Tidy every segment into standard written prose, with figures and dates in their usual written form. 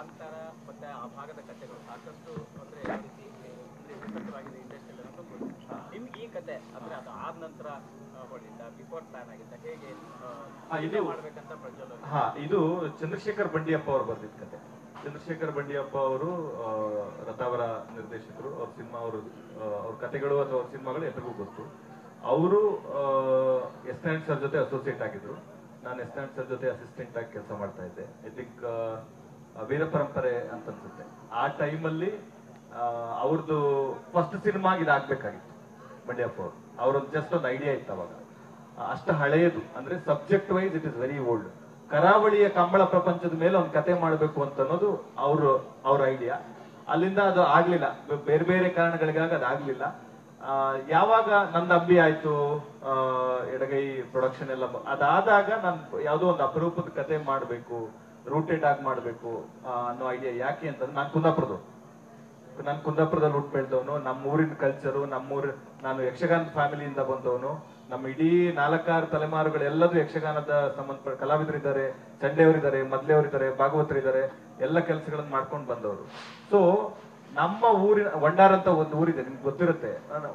ಕಾಂತಾರ ಮತ್ತೆ ಆ ಭಾಗದ ಕಥೆಗಳು ಸಾಕಷ್ಟು ಅಂದ್ರೆ ಯಾವ ರೀತಿ ವಿಕೃತವಾಗಿದೆ ಇಂಡಸ್ಟ್ರಿಯಲ್ಲಿ ಅನ್ನೋದು ಗೊತ್ತು. ನಿಮ್ಗೆ ಈ ಕತೆ ಅಂದ್ರೆ ಅದು ಆದ ನಂತರ ಹೊಳಿತ ಬಿಫೋರ್ ಪ್ಲಾನ್ ಆಗಿದ್ದ ಹೇಗೆ ಇದು ಮಾಡ್ಬೇಕಂತ ಪ್ರಜ್ವಲ್? ಇದು ಚಂದ್ರಶೇಖರ್ ಬಂಡಿಯಪ್ಪ ಅವರು ಬರ್ದಿದ್ದ ಕತೆ. ಚಂದ್ರಶೇಖರ್ ಬಂಡಿಯಪ್ಪ ಅವರು ರಥಾವರ ನಿರ್ದೇಶಕರು. ಅವ್ರ ಸಿನಿಮಾ ಅವ್ರ ಕತೆಗಳು ಅಥವಾ ಅವ್ರ ಸಿನಿಮಾಗಳು ಎಲ್ರಿಗೂ ಗೊತ್ತು. ಅವರು ಎಸ್ ನಾರಾಯಣ್ ಸರ್ ಜೊತೆ ಅಸೋಸಿಯೇಟ್ ಆಗಿದ್ರು. ನಾನು ಎಸ್ ನಾರಾಯಣ್ ಸರ್ ಜೊತೆ ಅಸಿಸ್ಟೆಂಟ್ ಆಗಿ ಕೆಲಸ ಮಾಡ್ತಾ ಇದ್ದೆ. ಐ ಥಿಂಕ್ ವೀರ ಪರಂಪರೆ ಅಂತ ಅನ್ಸುತ್ತೆ. ಆ ಟೈಮಲ್ಲಿ ಅವ್ರದ್ದು ಫಸ್ಟ್ ಸಿನಿಮಾ ಇದಾಗಬೇಕಾಗಿತ್ತು ಬಂಡಿಯಪ್ಪ ಅವರು. ಅವ್ರದ್ದು ಜಸ್ಟ್ ಒಂದು ಐಡಿಯಾ ಇತ್ತು ಅವಾಗ. ಅಷ್ಟು ಹಳೆಯದು ಅಂದ್ರೆ subject wise it is very old. ಕರಾವಳಿಯ ಕಂಬಳ ಪ್ರಪಂಚದ ಮೇಲೆ ಒಂದು ಕತೆ ಮಾಡಬೇಕು ಅಂತ ಅನ್ನೋದು ಅವ್ರ ಐಡಿಯಾ. ಅಲ್ಲಿಂದ ಅದು ಆಗ್ಲಿಲ್ಲ, ಬೇರೆ ಬೇರೆ ಕಾರಣಗಳಿಗಾಗಿ ಅದಾಗ್ಲಿಲ್ಲ. ಯಾವಾಗ ನಂದು ಅಂಬಿ ಆಯ್ತು, ಎಡಗೈ ಪ್ರೊಡಕ್ಷನ್ ಎಲ್ಲ ಅದಾದಾಗ ನಾನು ಯಾವುದೋ ಒಂದು ಅಪರೂಪದ ಕತೆ ಮಾಡಬೇಕು, ರೂಟೆಡ್ ಆಗಿ ಮಾಡಬೇಕು ಅನ್ನೋ ಐಡಿಯಾ. ಯಾಕೆ ಅಂತಂದ್ರೆ ನಾನು ಕುಂದಾಪುರದಲ್ಲಿ ಹುಟ್ಟು ಬೆಳೆದವನು. ನಮ್ಮೂರಿನ ಕಲ್ಚರು, ನಾನು ಯಕ್ಷಗಾನ ಫ್ಯಾಮಿಲಿಯಿಂದ ಬಂದವನು. ನಮ್ಮ ಇಡೀ 4-6 ತಲೆಮಾರುಗಳೆಲ್ಲದೂ ಯಕ್ಷಗಾನದ ಸಂಬಂಧಪಟ್ಟ ಕಲಾವಿದರಿದ್ದಾರೆ, ಚಂಡೆಯವರಿದ್ದಾರೆ, ಮದ್ಲೆಯವರಿದ್ದಾರೆ, ಭಾಗವತರಿದ್ದಾರೆ, ಎಲ್ಲ ಕೆಲಸಗಳನ್ನ ಮಾಡ್ಕೊಂಡು ಬಂದವರು. ಸೊ ನಮ್ಮ ಊರಿನ ವಂಡಾರ್ ಅಂತ ಒಂದು ಊರಿದೆ, ನಿಮ್ಗೆ ಗೊತ್ತಿರುತ್ತೆ.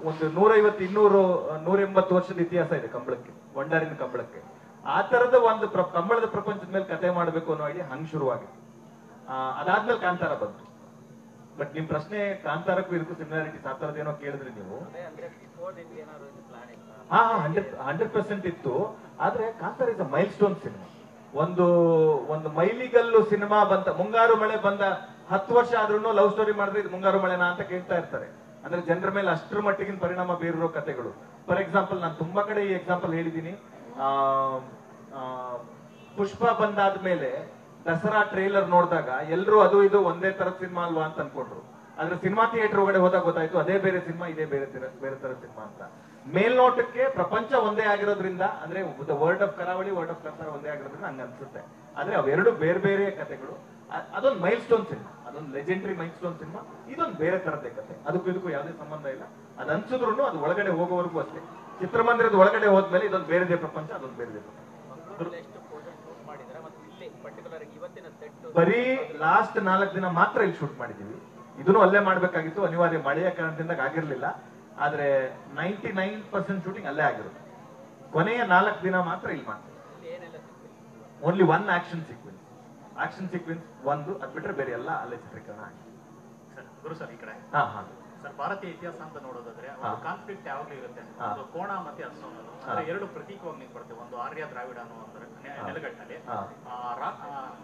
ಒಂದು 150-200-180 ವರ್ಷದ ಇತಿಹಾಸ ಇದೆ ಕಂಬಳಕ್ಕೆ, ವಂಡಾರಿನ ಕಂಬಳಕ್ಕೆ. ಆ ತರದ ಒಂದು ಕಂಬಳದ ಪ್ರಪಂಚದ ಮೇಲೆ ಕತೆ ಮಾಡಬೇಕು ಅನ್ನೋ ಐಡಿಯಾ ಹಂಗ್ ಶುರುವಾಗಿತ್ತು. ಅದಾದ್ಮೇಲೆ ಕಾಂತಾರ ಬಂತು. ಬಟ್ ನಿಮ್ ಪ್ರಶ್ನೆ ಕಾಂತಾರಕ್ಕೂ ಇದಕ್ಕೂ ಸಿಮಿಲಾರಿಟೀಸ್ ಆ ತರದೇನೋ ಕೇಳಿದ್ರಿ ನೀವು. 100% ಇತ್ತು. ಆದ್ರೆ Kantara is a milestone cinema. ಒಂದು ಮೈಲಿಗಲ್ಲು ಸಿನಿಮಾ ಬಂತ. ಮುಂಗಾರು ಮಳೆ ಬಂದ 10 ವರ್ಷ ಆದ್ರೂ ಲವ್ ಸ್ಟೋರಿ ಮಾಡಿದ್ರೆ ಇದು ಮುಂಗಾರು ಮಳೆನಾ ಅಂತ ಕೇಳ್ತಾ ಇರ್ತಾರೆ. ಅಂದ್ರೆ ಜನರ ಮೇಲೆ ಅಷ್ಟರ ಮಟ್ಟಿಗಿನ ಪರಿಣಾಮ ಬೀರಿರೋ ಕಥೆಗಳು. ಫಾರ್ ಎಕ್ಸಾಂಪಲ್, ನಾನು ತುಂಬಾ ಕಡೆ ಈ ಎಕ್ಸಾಂಪಲ್ ಹೇಳಿದ್ದೀನಿ. ಪುಷ್ಪ ಬಂದಾದ್ಮೇಲೆ ದಸರಾ ಟ್ರೇಲರ್ ನೋಡಿದಾಗ ಎಲ್ಲರೂ ಅದು ಇದು ಒಂದೇ ತರ ಸಿನಿಮಾ ಅಲ್ವಾ ಅಂತ ಅನ್ಕೊಂಡ್ರು. ಆದ್ರೆ ಸಿನಿಮಾ ಥಿಯೇಟರ್ ಒಳಗಡೆ ಹೋದಾಗ ಗೊತ್ತಾಯ್ತು ಅದೇ ಬೇರೆ ಸಿನಿಮಾ, ಇದೇ ಬೇರೆ ತರ ಸಿನಿಮಾ ಅಂತ. ಮೇಲ್ನೋಟಕ್ಕೆ ಪ್ರಪಂಚ ಒಂದೇ ಆಗಿರೋದ್ರಿಂದ, ಅಂದ್ರೆ ವರ್ಡ್ ಆಫ್ ಕರಾವಳಿ, ವರ್ಡ್ ಆಫ್ ಕಾಂತಾರ ಒಂದೇ ಆಗಿರೋದ್ರಿಂದ ಹಂಗ ಅನ್ಸುತ್ತೆ. ಆದ್ರೆ ಅವೆರಡು ಬೇರೆ ಬೇರೆ ಕಥೆಗಳು. ಅದೊಂದು ಮೈಲ್ ಸ್ಟೋನ್ ಸಿನಿಮಾ, ಅದೊಂದು ಲೆಜೆಂಡರಿ ಮೈಲ್ ಸ್ಟೋನ್ ಸಿನಿಮಾ. ಇದೊಂದು ಬೇರೆ ತರದೇ ಕತೆ, ಅದಕ್ಕೂ ಇದಕ್ಕೂ ಯಾವುದೇ ಸಂಬಂಧ ಇಲ್ಲ. ಅದು ಅನ್ಸಿದ್ರು ಅದು ಒಳಗಡೆ ಹೋಗೋವರೆಗೂ ಅಷ್ಟೇ. ಚಿತ್ರಮಂದಿರದ ಒಳಗಡೆ ಹೋದ್ಮೇಲೆ ಇದೊಂದು ಬೇರೆದೇ ಪ್ರಪಂಚ, ಅದೊಂದು ಬೇರೆದೇ ಪ್ರಪಂಚ. ಬರೀ ಲಾಸ್ಟ್ 4 ದಿನ ಮಾತ್ರ ಇಲ್ಲಿ ಶೂಟ್ ಮಾಡಿದೀವಿ. ಇದನ್ನು ಅಲ್ಲೇ ಮಾಡ್ಬೇಕಾಗಿತ್ತು, ಅನಿವಾರ್ಯ ಮಳೆಯ ಕಾರಣದಿಂದ ಆಗಿರ್ಲಿಲ್ಲ. ಆದ್ರೆ 99% ಶೂಟಿಂಗ್ ಅಲ್ಲೇ ಆಗಿರೋದು. ಕೊನೆಯ 4 ದಿನ ಮಾತ್ರ ಇಲ್ಲಿ ಮಾಡ್ತೀವಿ. ಓನ್ಲಿ 1 ಆಕ್ಷನ್ ಸೀಕ್ವೆನ್ಸ್ ಒಂದು, ಅದ್ ಬಿಟ್ರೆ ಬೇರೆ ಎಲ್ಲ ಅಲ್ಲೇ ಚಿತ್ರೀಕರಣ ಆಗಿದೆ. ಸರ್ ಗುರು ಸರ್ ಈ ಕಡೆ ಸರ್, ಭಾರತೀಯ ಇತಿಹಾಸ ಅಂತ ನೋಡೋದಾದ್ರೆ ಒಂದು ಕಾನ್ಫ್ಲಿಕ್ಟ್ ಯಾವಾಗ್ಲೂ ಇರುತ್ತೆ. ಒಂದು ಕೋಣ ಮತ್ತೆ ಹಸು ಅನ್ನೋದು ಅಂದ್ರೆ ಎರಡು ಪ್ರತೀಕವಾಗಿ ನಿಂತ್ಕೊಡುತ್ತೆ. ಒಂದು ಆರ್ಯ ದ್ರಾವಿಡ ಅನ್ನೋ ನೆಲಗಟ್ಟಿನಲ್ಲಿ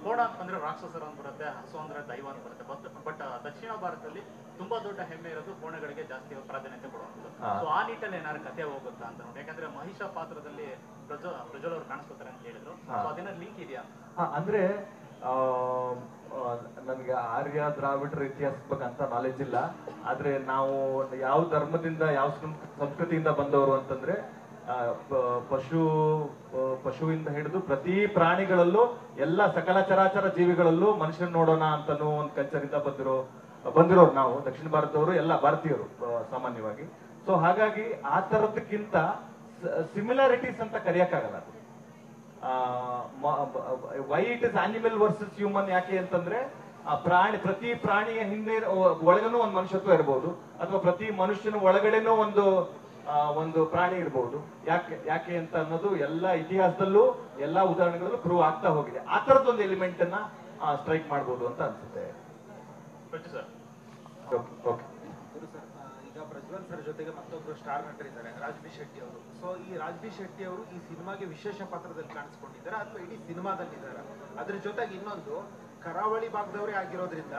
ಕೋಣ ಅಂತಂದ್ರೆ ರಾಕ್ಷಸರು ಅಂತ ಬರುತ್ತೆ, ಹಸು ಅಂದ್ರೆ ದೈವ ಅಂತ ಬರುತ್ತೆ. ಬಟ್ ದಕ್ಷಿಣ ಭಾರತದಲ್ಲಿ ತುಂಬಾ ದೊಡ್ಡ ಹೆಮ್ಮೆ ಇರೋದು ಕೋಣಗಳಿಗೆ ಜಾಸ್ತಿ ಪ್ರಾಧಾನ್ಯತೆ ಕೊಡುವಂಥದ್ದು. ಸೊ ಆ ನಿಟ್ಟಲ್ಲಿ ಏನಾದ್ರು ಕತೆ ಹೋಗುತ್ತಾ ಅಂತ ನೋಡಿ. ಯಾಕಂದ್ರೆ ಮಹಿಷ ಪಾತ್ರದಲ್ಲಿ ಪ್ರಜ್ವಲ್ ಅವ್ರು ಕಾಣಿಸ್ಕೊತಾರೆ ಅಂತ ಹೇಳಿದ್ರು. ಸೊ ಅದೇನಾದ್ರು ಲಿಂಕ್ ಇದೆಯಾ? ಅಂದ್ರೆ ನನ್ಗೆ ಆರ್ಯ ದ್ರಾವಿಡರ ಇತಿಹಾಸದ ಬಗ್ಗೆ ಅಂತ ನಾಲೆಜ್ ಇಲ್ಲ. ಆದ್ರೆ ನಾವು ಯಾವ ಧರ್ಮದಿಂದ, ಯಾವ ಸಂಸ್ಕೃತಿಯಿಂದ ಬಂದವರು ಅಂತಂದ್ರೆ ಪಶುವಿಂದ ಹಿಡಿದು ಪ್ರತಿ ಪ್ರಾಣಿಗಳಲ್ಲೂ, ಎಲ್ಲ ಸಕಲ ಚರಾಚರ ಜೀವಿಗಳಲ್ಲೂ ಮನುಷ್ಯನ ನೋಡೋಣ ಅಂತನೂ ಒಂದು ಕಲ್ಚರ್ ಇಂದ ಬಂದಿರೋರು ನಾವು, ದಕ್ಷಿಣ ಭಾರತದವರು, ಎಲ್ಲ ಭಾರತೀಯರು ಸಾಮಾನ್ಯವಾಗಿ. ಸೊ ಹಾಗಾಗಿ ಆ ತರದಕ್ಕಿಂತ ಸಿಮಿಲಾರಿಟೀಸ್ ಅಂತ ಕರೆಯಕ್ಕಾಗಲ್ಲ. Why it is animal versus human ಯಾಕೆ ಅಂತಂದ್ರೆ, ಪ್ರತಿ ಪ್ರಾಣಿಯ ಹಿಂದೆ ಒಳಗನೂ ಒಂದು ಮನುಷ್ಯತ್ವ ಇರಬಹುದು, ಅಥವಾ ಪ್ರತಿ ಮನುಷ್ಯನ ಒಳಗಡೆನೂ ಒಂದು ಪ್ರಾಣಿ ಇರಬಹುದು. ಯಾಕೆ ಅಂತ ಅನ್ನೋದು ಎಲ್ಲ ಇತಿಹಾಸದಲ್ಲೂ, ಎಲ್ಲಾ ಉದಾಹರಣೆಗಳಲ್ಲೂ ಪ್ರೂವ್ ಆಗ್ತಾ ಹೋಗಿದೆ. ಆ ತರದೊಂದು ಎಲಿಮೆಂಟ್ ಅನ್ನ ಸ್ಟ್ರೈಕ್ ಮಾಡಬಹುದು ಅಂತ ಅನ್ಸುತ್ತೆ. ಈಗ ಪ್ರಜ್ವಲ್ ಸರ್ ಜೊತೆಗೆ ಮತ್ತೊಬ್ರು ಸ್ಟಾರ್ ನಟರಿದ್ದಾರೆ, ರಾಜ್ ಬಿ ಶೆಟ್ಟಿ ಅವರು. ಸೊ ಈ ರಾಜ್ ಬಿ ಶೆಟ್ಟಿ ಅವರು ಈ ಸಿನಿಮಾಗೆ ವಿಶೇಷ ಪಾತ್ರದಲ್ಲಿ ಕಾಣಿಸ್ಕೊಂಡಿದ್ದಾರೆ ಅಥವಾ ಇಡೀ ಸಿನಿಮಾದಲ್ಲಿದ್ದಾರೆ? ಅದ್ರ ಜೊತೆಗೆ ಇನ್ನೊಂದು, ಕರಾವಳಿ ಭಾಗದವರೇ ಆಗಿರೋದ್ರಿಂದ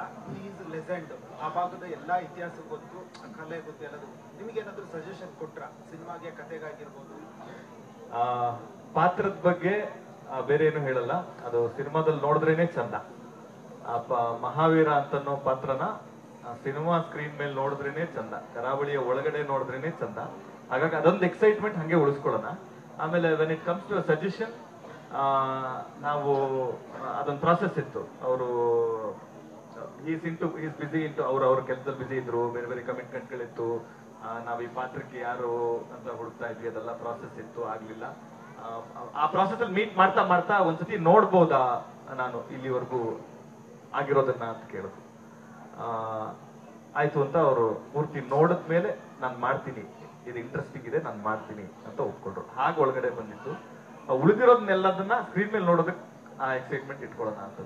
ಈಸ್ ಲೆಜೆಂಡ್, ಆ ಭಾಗದ ಎಲ್ಲಾ ಇತಿಹಾಸ ಗೊತ್ತು, ಕಲೆ ಗೊತ್ತು, ಎಲ್ಲದು. ನಿಮಗೆ ಏನಾದ್ರು ಸಜೆಷನ್ ಕೊಟ್ರ ಸಿನಿಮಾಗೆ, ಕತೆಗಾಗಿರ್ಬೋದು? ಪಾತ್ರದ ಬಗ್ಗೆ ಬೇರೆ ಏನು ಹೇಳಲ್ಲ, ಅದು ಸಿನಿಮಾದಲ್ಲಿ ನೋಡಿದ್ರೇನೆ ಚಂದ. ಮಹಾವೀರ ಅಂತನೋ ಪಾತ್ರನ ಸಿನಿಮಾ ಸ್ಕ್ರೀನ್ ಮೇಲೆ ನೋಡಿದ್ರೇನೆ ಚಂದ, ಕರಾವಳಿಯ ಒಳಗಡೆ ನೋಡಿದ್ರೇನೆ ಚಂದ. ಹಾಗಾಗಿ ಅದೊಂದು ಎಕ್ಸೈಟ್ಮೆಂಟ್ ಹಂಗೆ ಉಳಿಸ್ಕೊಳ್ಳೋಣ. ಆಮೇಲೆ when it comes to suggestion, ನಾವು ಅದೊಂದು ಪ್ರಾಸೆಸ್ ಇತ್ತು. ಅವರು ಈಸ್ ಬಿಸಿ ಇಂಟು ಅವ್ರ ಕೆಲಸದಲ್ಲಿ ಬಿಸಿ ಇದ್ರು, ಬೇರೆ ಬೇರೆ ಕಮಿಟ್ಮೆಂಟ್ಗಳಿತ್ತು. ನಾವ್ ಈ ಪಾತ್ರಕ್ಕೆ ಯಾರು ಅಂತ ಹುಡುಕ್ತಾ ಇದ್ವಿ, ಅದೆಲ್ಲ ಪ್ರಾಸೆಸ್ ಇತ್ತು, ಆಗ್ಲಿಲ್ಲ. ಆ ಪ್ರಾಸೆಸ್ ಅಲ್ಲಿ ಮೀಟ್ ಮಾಡ್ತಾ ಒಂದ್ಸತಿ ನೋಡ್ಬೋದಾ ನಾನು ಇಲ್ಲಿವರೆಗೂ ಆಗಿರೋದನ್ನ ಅಂತ ಕೇಳಿದ್ರು. ಆಯ್ತು ಅಂತ ಅವರು ಪೂರ್ತಿ ನೋಡಿದ್ಮೇಲೆ ನಾನು ಮಾಡ್ತೀನಿ, ಇದು ಇಂಟ್ರೆಸ್ಟಿಂಗ್ ಇದೆ, ನಾನು ಮಾಡ್ತೀನಿ ಅಂತ ಒಪ್ಕೊಂಡ್ರು. ಹಾಗೆ ಒಳಗಡೆ ಬಂದಿತ್ತು. ಉಳಿದಿರೋದನ್ನೆಲ್ಲದನ್ನ ಸ್ಕ್ರೀನ್ ಮೇಲೆ ನೋಡೋದಕ್ಕೆ ಆ ಎಕ್ಸೈಟ್ಮೆಂಟ್ ಇಟ್ಕೊಳ್ಳೋಣ ಅಂತ.